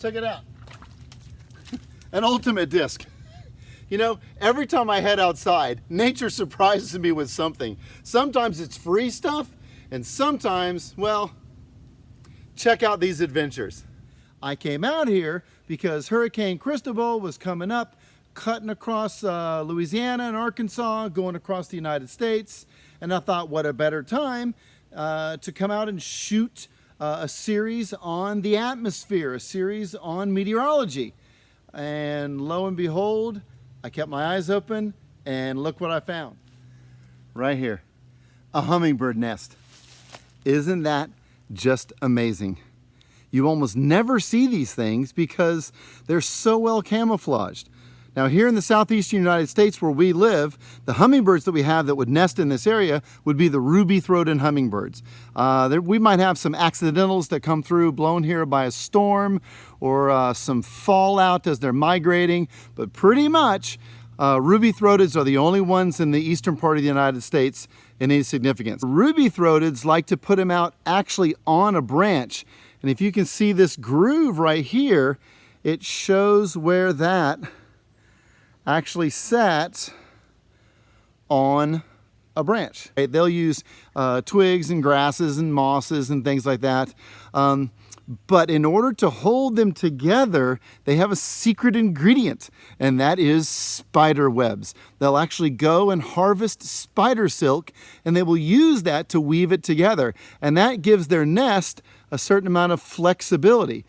Check it out. An ultimate disc. You know, every time I head outside, nature surprises me with something. Sometimes it's free stuff, and sometimes, well, check out these adventures. I came out here because Hurricane Cristobal was coming up, cutting across Louisiana and Arkansas, going across the United States, and I thought, what a better time to come out and shoot a series on the atmosphere, a series on meteorology. And lo and behold, I kept my eyes open, and look what I found. Right here, a hummingbird nest. Isn't that just amazing? You almost never see these things because they're so well camouflaged. Now here in the southeastern United States where we live, the hummingbirds that we have that would nest in this area would be the ruby-throated hummingbirds. We might have some accidentals that come through blown here by a storm or some fallout as they're migrating, but pretty much ruby-throateds are the only ones in the eastern part of the United States in any significance. Ruby-throateds like to put them out actually on a branch, and if you can see this groove right here, it shows where that actually sat on a branch. They'll use twigs and grasses and mosses and things like that. But in order to hold them together, they have a secret ingredient, and that is spider webs. They'll actually go and harvest spider silk, and they will use that to weave it together. And that gives their nest a certain amount of flexibility.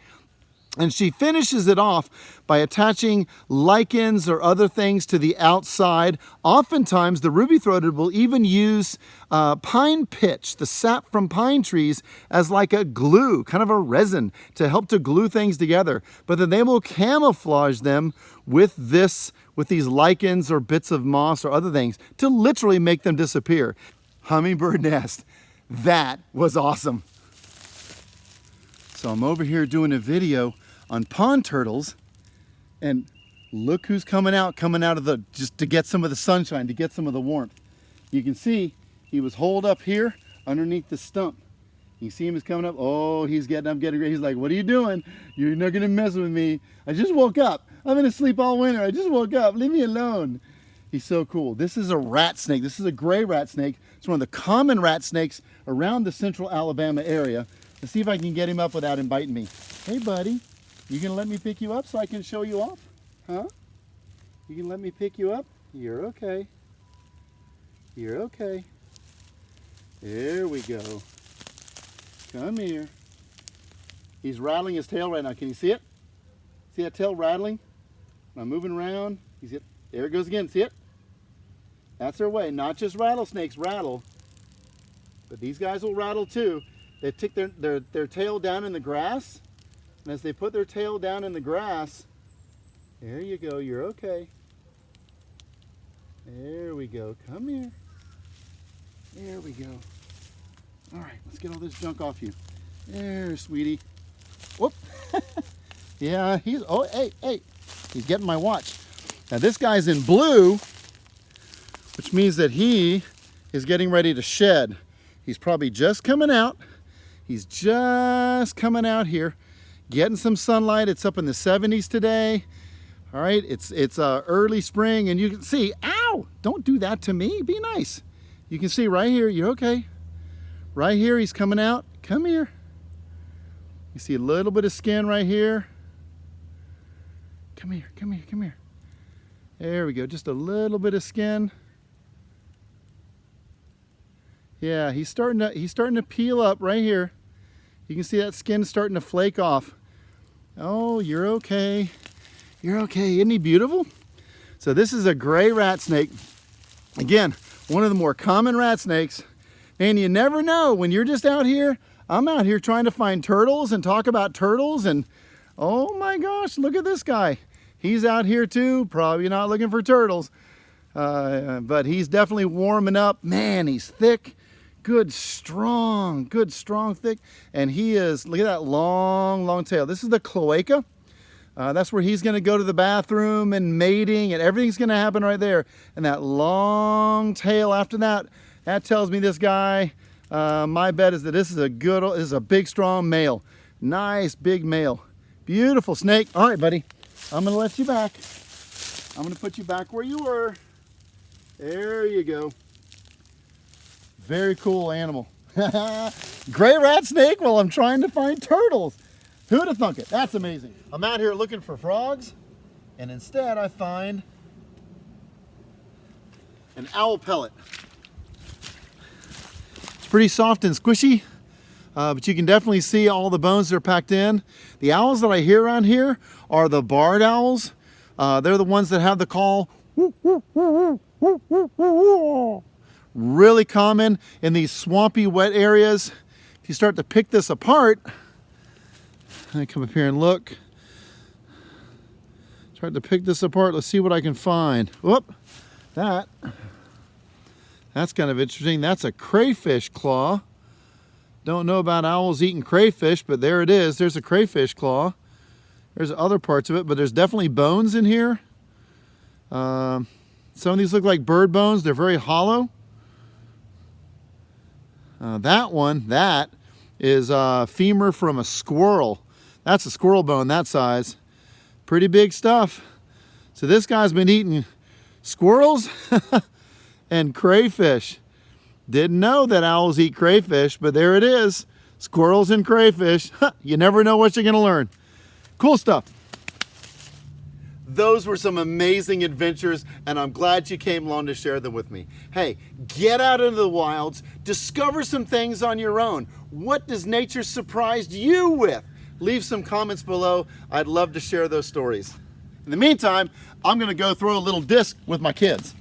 And she finishes it off by attaching lichens or other things to the outside. Oftentimes, the ruby-throated will even use pine pitch, the sap from pine trees, as like a glue, kind of a resin, to help to glue things together. But then they will camouflage them with these lichens or bits of moss or other things to literally make them disappear. Hummingbird nest. That was awesome. So I'm over here doing a video on pond turtles, and look who's coming out of just to get some of the sunshine, to get some of the warmth. You can see he was holed up here underneath the stump. You see him is coming up. Oh, he's getting up, he's like, what are you doing? You're not gonna mess with me. I just woke up. I've been asleep all winter. I just woke up. Leave me alone. He's so cool. This is a rat snake. This is a gray rat snake. It's one of the common rat snakes around the central Alabama area. Let's see if I can get him up without him biting me. Hey, buddy. You gonna let me pick you up so I can show you off? Huh? You can let me pick you up? You're okay. You're okay. There we go. Come here. He's rattling his tail right now. Can you see it? See that tail rattling? I'm moving around. There it goes again. See it? That's their way. Not just rattlesnakes rattle, but these guys will rattle too. They stick their tail down in the grass. And as they put their tail down in the grass, there you go, you're okay. There we go, come here. There we go. All right, let's get all this junk off you. There, sweetie. Whoop. Yeah, hey, he's getting my watch. Now this guy's in blue, which means that he is getting ready to shed. He's probably just coming out. He's just coming out here. Getting some sunlight. It's up in the 70s today. All right, it's early spring, and you can see, ow, don't do that to me, be nice. You can see right here, you're okay. Right here, he's coming out. Come here. You see a little bit of skin right here. Come here, come here, come here. There we go, just a little bit of skin. Yeah, he's starting to peel up right here. You can see that skin starting to flake off. Oh, you're okay. You're okay. Isn't he beautiful? So this is a gray rat snake. Again, one of the more common rat snakes. And you never know when you're just out here. I'm out here trying to find turtles and talk about turtles, and oh my gosh, look at this guy. He's out here too, probably not looking for turtles, but he's definitely warming up. Man, he's thick. Good, strong, thick. And he is, look at that long tail. This is the cloaca. That's where he's gonna go to the bathroom and mating, and everything's gonna happen right there. And that long tail after that, that tells me this guy, my bet is that this is a big, strong male. Nice, big male. Beautiful snake. All right, buddy. I'm going to let you back. I'm going to put you back where you were. There you go. Very cool animal. Gray rat snake while I'm trying to find turtles. Who'd have thunk it? That's amazing. I'm out here looking for frogs, and instead I find an owl pellet. It's pretty soft and squishy, but you can definitely see all the bones that are packed in. The owls that I hear around here are the barred owls. They're the ones that have the call. Really common in these swampy, wet areas. If you start to pick this apart, I come up here and look. Start to pick this apart. Let's see what I can find. Whoop! That's kind of interesting. That's a crayfish claw. Don't know about owls eating crayfish, but there it is. There's a crayfish claw. There's other parts of it, but there's definitely bones in here. Some of these look like bird bones. They're very hollow. That is femur from a squirrel. That's a squirrel bone that size. Pretty big stuff. So this guy's been eating squirrels and crayfish. Didn't know that owls eat crayfish, but there it is. Squirrels and crayfish. You never know what you're going to learn. Cool stuff. Those were some amazing adventures, and I'm glad you came along to share them with me. Hey, get out into the wilds, discover some things on your own. What does nature surprise you with? Leave some comments below. I'd love to share those stories. In the meantime, I'm going to go throw a little disc with my kids.